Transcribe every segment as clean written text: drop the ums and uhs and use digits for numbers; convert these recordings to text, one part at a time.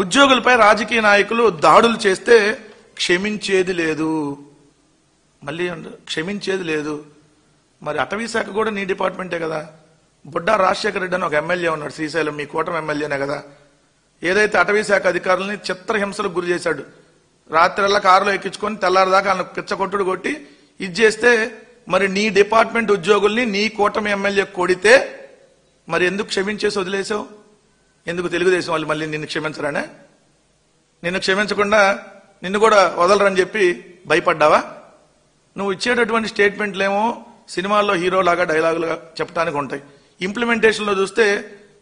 ఉద్యోగులపై రాజకీయ నాయకులు దాడులు చేస్తే క్షమించేది లేదు. మళ్ళీ క్షమించేది లేదు. మరి అటవీ శాఖ కూడా నీ డిపార్ట్మెంటే కదా. బుడ్డా రాజశేఖర రెడ్డి అని ఒక ఎమ్మెల్యే ఉన్నాడు, శ్రీశైలం, మీ కూటమి ఎమ్మెల్యేనే కదా. ఏదైతే అటవీ శాఖ అధికారులని చిత్రహింసలకు గురి చేశాడు. రాత్రిల్లా కారులో ఎక్కించుకొని తెల్లారిదాకా ఆయన పిచ్చకొట్టుడు కొట్టి ఇది చేస్తే, మరి నీ డిపార్ట్మెంట్ ఉద్యోగుల్ని నీ కూటమి ఎమ్మెల్యే కొడితే మరి ఎందుకు క్షమించేసి వదిలేసావు? ఎందుకు తెలుగుదేశం వాళ్ళు మళ్ళీ నిన్ను క్షమించరానే? నిన్ను క్షమించకుండా నిన్ను కూడా వదలరని చెప్పి భయపడ్డావా? నువ్వు ఇచ్చేటటువంటి స్టేట్మెంట్లేమో సినిమాల్లో హీరోలాగా డైలాగులుగా చెప్పడానికి ఉంటాయి. ఇంప్లిమెంటేషన్లో చూస్తే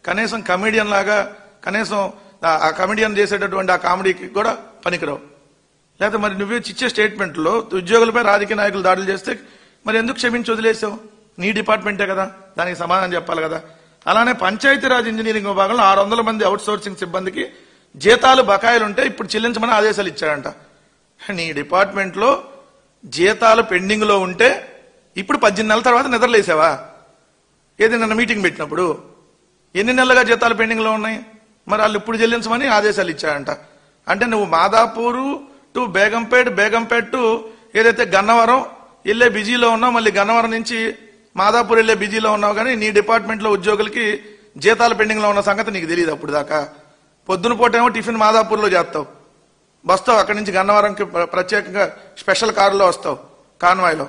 కనీసం కమెడియన్ లాగా, కనీసం ఆ కమెడియన్ చేసేటటువంటి ఆ కామెడీకి కూడా పనికిరావు. లేకపోతే మరి నువ్వే ఇచ్చే స్టేట్మెంట్లో ఉద్యోగులపై రాజకీయ నాయకులు దాడులు చేస్తే మరి ఎందుకు క్షమించి వదిలేసావు? నీ డిపార్ట్మెంటే కదా, దానికి సమాధానం చెప్పాలి కదా. అలానే పంచాయతీరాజ్ ఇంజనీరింగ్ విభాగంలో 600 మంది అవుట్ సోర్సింగ్ సిబ్బందికి జీతాలు బకాయిలు ఉంటే ఇప్పుడు చెల్లించమని ఆదేశాలు ఇచ్చాడంట. నీ డిపార్ట్మెంట్లో జీతాలు పెండింగ్ లో ఉంటే ఇప్పుడు 18 నెలల తర్వాత నిద్రలేసావా? ఏది నిన్న మీటింగ్ పెట్టినప్పుడు ఎన్ని నెలలుగా జీతాలు పెండింగ్ లో ఉన్నాయి? మరి వాళ్ళు ఇప్పుడు చెల్లించమని ఆదేశాలు ఇచ్చాడంట. అంటే నువ్వు మాదాపూరు టు బేగంపేట్, బేగంపేట్ టు ఏదైతే గన్నవరం వెళ్ళే బిజీలో ఉన్నావు, మళ్ళీ గన్నవరం నుంచి మాదాపూర్ వెళ్ళే బిజీలో ఉన్నావు, కానీ నీ డిపార్ట్మెంట్ లో ఉద్యోగులకి జీతాలు పెండింగ్ లో ఉన్న సంగతి నీకు తెలియదు. అప్పుడు దాకా పొద్దున పూటేమో టిఫిన్ మాదాపూర్లో చేస్తావు, వస్తావు అక్కడి నుంచి గన్నవరంకి ప్రత్యేకంగా స్పెషల్ కారులో వస్తావు కాన్వాయ్లో.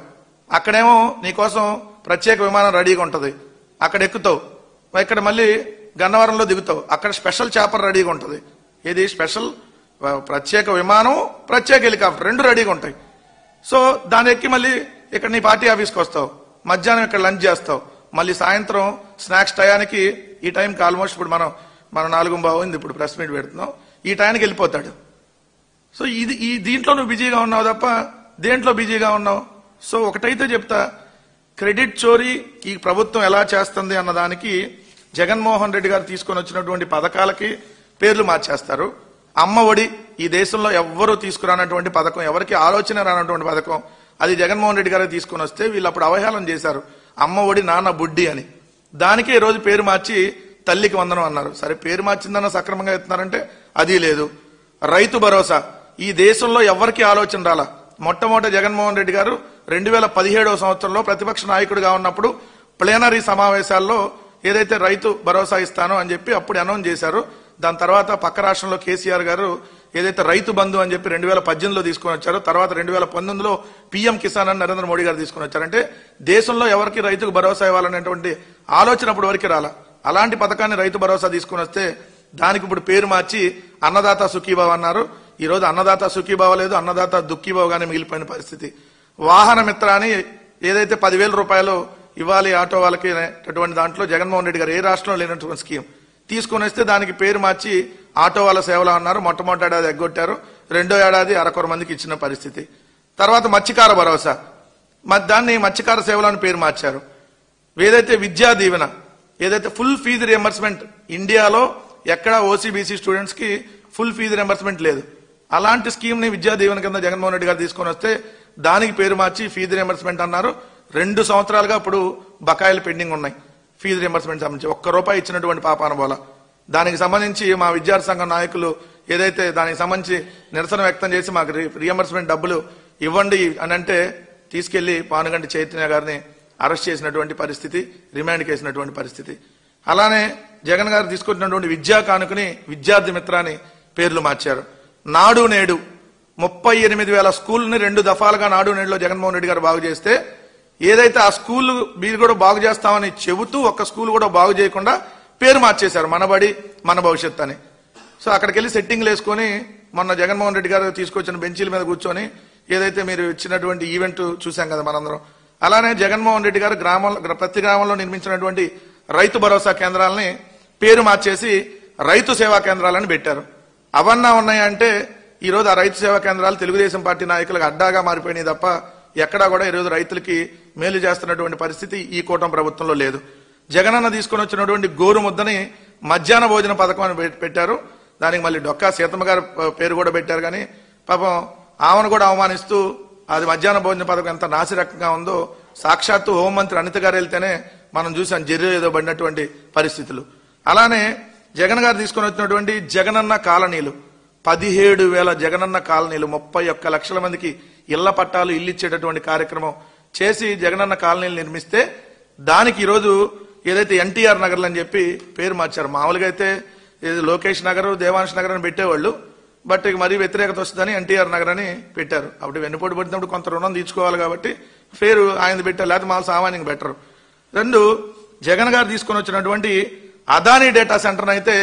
అక్కడేమో నీకోసం ప్రత్యేక విమానం రెడీగా ఉంటుంది, అక్కడ ఎక్కుతావు. ఇక్కడ మళ్ళీ గన్నవరంలో దిగుతావు, అక్కడ స్పెషల్ చాపర్ రెడీగా ఉంటుంది. ఇది స్పెషల్ ప్రత్యేక విమానం, ప్రత్యేక హెలికాప్టర్ రెండు రెడీగా ఉంటాయి. సో దాని ఎక్కి మళ్ళీ ఇక్కడ నీ పార్టీ ఆఫీస్కి వస్తావు, మధ్యాహ్నం ఇక్కడ లంచ్ చేస్తావు, మళ్ళీ సాయంత్రం స్నాక్స్ టయానికి, ఈ టైంకి ఆల్మోస్ట్ ఇప్పుడు మనం 4:15 ఇప్పుడు ప్రెస్ మీట్ పెడుతున్నాం, ఈ టయానికి వెళ్ళిపోతాడు. సో ఈ దీంట్లో నువ్వు బిజీగా ఉన్నావు తప్ప దేంట్లో బిజీగా ఉన్నావు? సో ఒకటైతే చెప్తా, క్రెడిట్ చోరీ ఈ ప్రభుత్వం ఎలా చేస్తుంది అన్నదానికి జగన్మోహన్ రెడ్డి గారు తీసుకొని వచ్చినటువంటి పథకాలకి పేర్లు మార్చేస్తారు. అమ్మ ఒడి ఈ దేశంలో ఎవ్వరూ తీసుకురానటువంటి పథకం, ఎవరికి ఆలోచన రానటువంటి పథకం, అది జగన్మోహన్ రెడ్డి గారు తీసుకొని వస్తే వీళ్ళు అప్పుడు అవహేళన చేశారు, అమ్మ ఒడి నాన్న బుడ్డి అని. దానికే ఈ రోజు పేరు మార్చి తల్లికి వందనం అన్నారు. సరే పేరు మార్చిందన్న సక్రమంగా ఎత్తున్నారంటే అది లేదు. రైతు భరోసా ఈ దేశంలో ఎవరికి ఆలోచన రాలా. మొట్టమొదటి జగన్మోహన్ రెడ్డి గారు 2017వ సంవత్సరంలో ప్రతిపక్ష నాయకుడిగా ఉన్నప్పుడు ప్లేనరీ సమావేశాల్లో ఏదైతే రైతు భరోసా ఇస్తానో అని చెప్పి అప్పుడు అనౌన్స్ చేశారు. దాని తర్వాత పక్క రాష్ట్రంలో కేసీఆర్ గారు ఏదైతే రైతు బంధు అని చెప్పి 2018లో తీసుకొని వచ్చారో, తర్వాత 2019లో పీఎం కిసాన్ అని నరేంద్ర మోడీ గారు తీసుకొని వచ్చారంటే దేశంలో ఎవరికి రైతుకు భరోసా ఇవ్వాలనేటువంటి ఆలోచన అప్పుడు వరకు రాలా. అలాంటి పథకాన్ని రైతు భరోసా తీసుకొని వస్తే దానికి ఇప్పుడు పేరు మార్చి అన్నదాత సుఖీభావ అన్నారు. ఈ రోజు అన్నదాత సుఖీభావ లేదు, అన్నదాత దుఃఖీభావగానే మిగిలిపోయిన పరిస్థితి. వాహన మిత్ర అని ఏదైతే 10,000 రూపాయలు ఇవ్వాలి ఆటో వాళ్ళకి అటువంటి దాంట్లో జగన్మోహన్ రెడ్డి గారు ఏ రాష్ట్రంలో లేనటువంటి స్కీమ్ తీసుకొని వస్తే దానికి పేరు మార్చి ఆటో వాళ్ళ సేవలు అన్నారు. మొట్టమొదటి ఏడాది ఎగ్గొట్టారు, రెండో ఏడాది 1,000 మందికి ఇచ్చిన పరిస్థితి. తర్వాత మత్స్యకార భరోసా, దాన్ని మత్స్యకార సేవలను పేరు మార్చారు. ఏదైతే విద్యా దీవెన, ఏదైతే ఫుల్ ఫీజు రియంబర్స్మెంట్, ఇండియాలో ఎక్కడ ఓసీబీసీ స్టూడెంట్స్ కి ఫుల్ ఫీజు రియంబర్స్మెంట్ లేదు. అలాంటి స్కీమ్ ని విద్యా దీవెన కింద జగన్మోహన్ రెడ్డి గారు తీసుకొని వస్తే దానికి పేరు మార్చి ఫీజు రియంబర్స్మెంట్ అన్నారు. 2 సంవత్సరాలుగా ఇప్పుడు బకాయిలు పెండింగ్ ఉన్నాయి ఫీజు రియంబర్స్మెంట్ సంబంధించి. ₹1 ఇచ్చినటువంటి పాపాన బోల. దానికి సంబంధించి మా విద్యార్థి సంఘం నాయకులు ఏదైతే దానికి సంబంధించి నిరసన వ్యక్తం చేసి మాకు రియంబర్స్మెంట్ డబ్బులు ఇవ్వండి అని అంటే తీసుకెళ్లి పానుగంటి చైతన్య గారిని అరెస్ట్ చేసినటువంటి పరిస్థితి, రిమాండ్కి వేసినటువంటి పరిస్థితి. అలానే జగన్ గారు తీసుకుంటున్నటువంటి విద్యా కానుకని విద్యార్థి మిత్రాన్ని పేర్లు మార్చారు. నాడు నేడు 38,000 స్కూల్ని 2 దఫాలుగా నాడు నేడులో జగన్మోహన్ రెడ్డి గారు బాగు చేస్తే ఏదైతే ఆ స్కూల్ మీరు కూడా బాగు చేస్తామని చెబుతూ ఒక్క స్కూల్ కూడా బాగు చేయకుండా పేరు మార్చేశారు, మనబడి మన భవిష్యత్ అని. సో అక్కడికి వెళ్ళి సెట్టింగ్లు వేసుకొని మొన్న జగన్మోహన్ రెడ్డి గారు తీసుకొచ్చిన బెంచీల మీద కూర్చొని ఏదైతే మీరు ఇచ్చినటువంటి ఈవెంట్ చూసాం కదా మనందరం. అలానే జగన్మోహన్ రెడ్డి గారు ప్రతి గ్రామంలో నిర్మించినటువంటి రైతు భరోసా కేంద్రాలని పేరు మార్చేసి రైతు సేవా కేంద్రాలని పెట్టారు. అవన్నా ఉన్నాయంటే ఈ రోజు ఆ రైతు సేవా కేంద్రాలు తెలుగుదేశం పార్టీ నాయకులకు అడ్డాగా మారిపోయినాయి తప్ప ఎక్కడా కూడా ఈ రోజు రైతులకి మేలు చేస్తున్నటువంటి పరిస్థితి ఈ కూటమి ప్రభుత్వంలో లేదు. జగనన్న తీసుకొని వచ్చినటువంటి గోరు ముద్దని మధ్యాహ్న భోజన పథకం అని పెట్టారు. దానికి మళ్ళీ డొక్కా సీతమ్మ గారి పేరు కూడా పెట్టారు. కానీ పాపం ఆమెను కూడా అవమానిస్తూ అది మధ్యాహ్న భోజన పథకం ఎంత నాసిరకంగా ఉందో సాక్షాత్తు హోంమంత్రి అనిత గారు వెళ్తేనే మనం చూసాం జర్రీ ఏదో పడినటువంటి పరిస్థితులు. అలానే జగన్ గారు తీసుకొని వచ్చినటువంటి జగనన్న కాలనీలు 17,000 జగనన్న కాలనీలు 31 లక్షల మందికి ఇళ్ల పట్టాలు ఇల్లు ఇచ్చేటటువంటి కార్యక్రమం చేసి జగనన్న కాలనీలు నిర్మిస్తే దానికి ఈరోజు ఏదైతే ఎన్టీఆర్ నగర్ అని చెప్పి పేరు మార్చారు. మామూలుగా అయితే లోకేష్ నగర్, దేవాంశ్ నగర్ అని పెట్టేవాళ్ళు. బట్ ఇక మరీ వ్యతిరేకత వస్తుందని ఎన్టీఆర్ నగర్ అని పెట్టారు. అప్పుడు వెన్నుపోటు పడినప్పుడు కొంత రుణం తీర్చుకోవాలి కాబట్టి పేరు ఆయన పెట్టారు, లేకపోతే మామూలు సామాన్యంగా బెటరు. రెండు, జగన్ గారు తీసుకొని వచ్చినటువంటి అదానీ డేటా సెంటర్ అయితే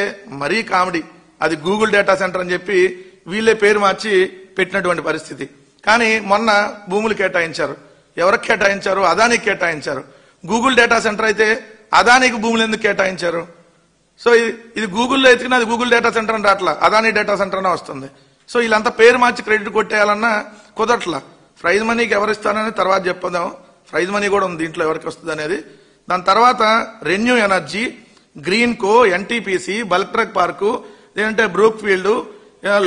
మరీ కామెడీ. అది గూగుల్ డేటా సెంటర్ అని చెప్పి వీళ్ళే పేరు మార్చి పెట్టినటువంటి పరిస్థితి. కానీ మొన్న భూములు కేటాయించారు. ఎవరికి కేటాయించారు? అదానికి కేటాయించారు. గూగుల్ డేటా సెంటర్ అయితే అదానికి భూములు ఎందుకు కేటాయించారు? సో ఇది గూగుల్లో ఎత్తుకుని అది గూగుల్ డేటా సెంటర్ అని రాట్లా, అదానీ డేటా సెంటర్ అనే వస్తుంది. సో వీళ్ళంతా పేరు మార్చి క్రెడిట్ కొట్టేయాలన్నా కుదరట్లా. ప్రైజ్ మనీకి ఎవరు ఇస్తారని తర్వాత చెప్పదాం. ప్రైజ్ మనీ కూడా ఉంది దీంట్లో ఎవరికి వస్తుంది అనేది. దాని తర్వాత ReNew energy, Greenko, NTPC, bulk truck park, లేదంటే Brookfield,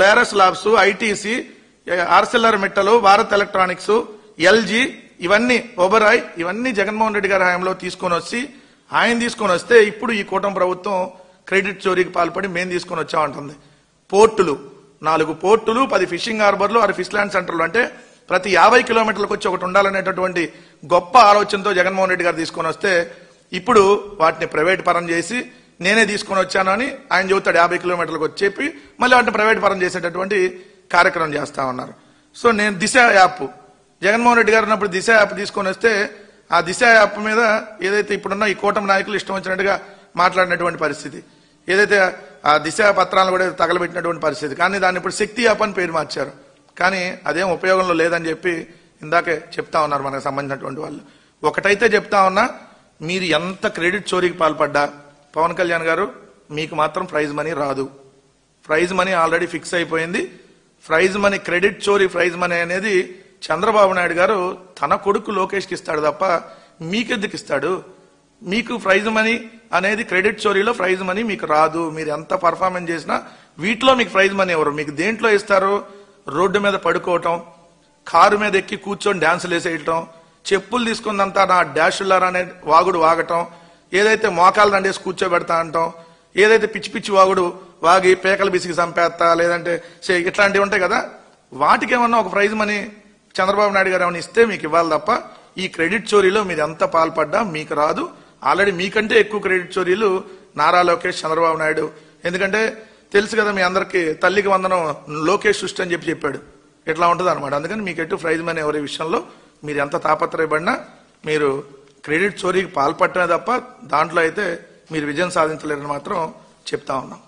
Laurus Labs, ITC, ArcelorMittal, Bharat electronics, LG, ఇవన్నీ ఓబరాయ్, ఇవన్నీ జగన్మోహన్ రెడ్డి గారి హయాంలో ఆయన తీసుకొని వస్తే ఇప్పుడు ఈ కూటమి ప్రభుత్వం క్రెడిట్ చోరీకి పాల్పడి మేము తీసుకొని వచ్చామంటుంది. పోర్టులు, 4 పోర్టులు, 10 ఫిషింగ్ హార్బర్లు, 6 ఫిష్ ల్యాండ్ సెంటర్లు, అంటే ప్రతి 50 కిలోమీటర్లకు వచ్చి ఒకటి ఉండాలనేటటువంటి గొప్ప ఆలోచనతో జగన్మోహన్ రెడ్డి గారు తీసుకొని వస్తే ఇప్పుడు వాటిని ప్రైవేట్ పరం చేసి నేనే తీసుకొని వచ్చాను అని ఆయన చెబుతాడు. 50 కిలోమీటర్లకు వచ్చి చెప్పి మళ్ళీ వాటిని ప్రైవేట్ పరం చేసేటటువంటి కార్యక్రమం చేస్తా ఉన్నారు. సో నేను దిశ యాప్, జగన్మోహన్ రెడ్డి గారు ఉన్నప్పుడు దిశ యాప్ తీసుకొని వస్తే ఆ దిశ యాప్ మీద ఏదైతే ఇప్పుడున్న ఈ కూటమి నాయకులు ఇష్టం వచ్చినట్టుగా మాట్లాడినటువంటి పరిస్థితి, ఏదైతే ఆ దిశ పత్రాలను కూడా తగలబెట్టినటువంటి పరిస్థితి. కానీ దాన్ని ఇప్పుడు శక్తి యాప్ అని పేరు మార్చారు. కానీ అదేం ఉపయోగంలో లేదని చెప్పి ఇందాకే చెప్తా ఉన్నారు మనకు సంబంధించినటువంటి వాళ్ళు. ఒకటైతే చెప్తా ఉన్నా, మీరు ఎంత క్రెడిట్ చోరీకి పాల్పడ్డా పవన్ కళ్యాణ్ గారు మీకు మాత్రం ప్రైజ్ మనీ రాదు. ప్రైజ్ మనీ ఆల్రెడీ ఫిక్స్ అయిపోయింది. ప్రైజ్ మనీ, క్రెడిట్ చోరీ ప్రైజ్ మనీ అనేది చంద్రబాబు నాయుడు గారు తన కొడుకు లోకేష్కి ఇస్తాడు తప్ప మీకెందుకు ఇస్తాడు? మీకు ప్రైజ్ మనీ అనేది, క్రెడిట్ చోరీలో ప్రైజ్ మనీ మీకు రాదు. మీరు ఎంత పర్ఫార్మెన్స్ చేసినా వీటిలో మీకు ప్రైజ్ మనీ ఎవరు? మీకు దేంట్లో ఇస్తారు? రోడ్డు మీద పడుకోవటం, కారు మీద ఎక్కి కూర్చొని డాన్సులు వేసేయటం, చెప్పులు తీసుకుందంతా నా డాషుల్లారా అనే వాగుడు వాగటం, ఏదైతే మోకాలు దండేసి కూర్చోబెడతా అంటాం, ఏదైతే పిచ్చి పిచ్చి వాగుడు వాగి పేకలు బిసికి చంపేస్తా, లేదంటే ఇట్లాంటివి ఉంటాయి కదా, వాటికి ఏమన్నా ఒక ప్రైజ్ మనీ చంద్రబాబు నాయుడు గారు ఏమైనా ఇస్తే మీకు ఇవ్వాలి తప్ప ఈ క్రెడిట్ చోరీలో మీరు ఎంత పాల్పడ్డా మీకు రాదు. ఆల్రెడీ మీకంటే ఎక్కువ క్రెడిట్ చోరీలు నారా లోకేష్, చంద్రబాబు నాయుడు. ఎందుకంటే తెలుసు కదా మీ అందరికి, తల్లికి వందనం లోకేష్ సృష్టి అని చెప్పాడు. ఎట్లా ఉంటుంది అనమాట. అందుకని మీకు ఎటు ప్రైజ్ మనీ ఎవరి విషయంలో మీరు ఎంత తాపత్రయపడినా మీరు క్రెడిట్ చోరీకి పాల్పడటమే తప్ప దాంట్లో అయితే మీరు విజయం సాధించలేరని మాత్రం చెప్తా ఉన్నాం.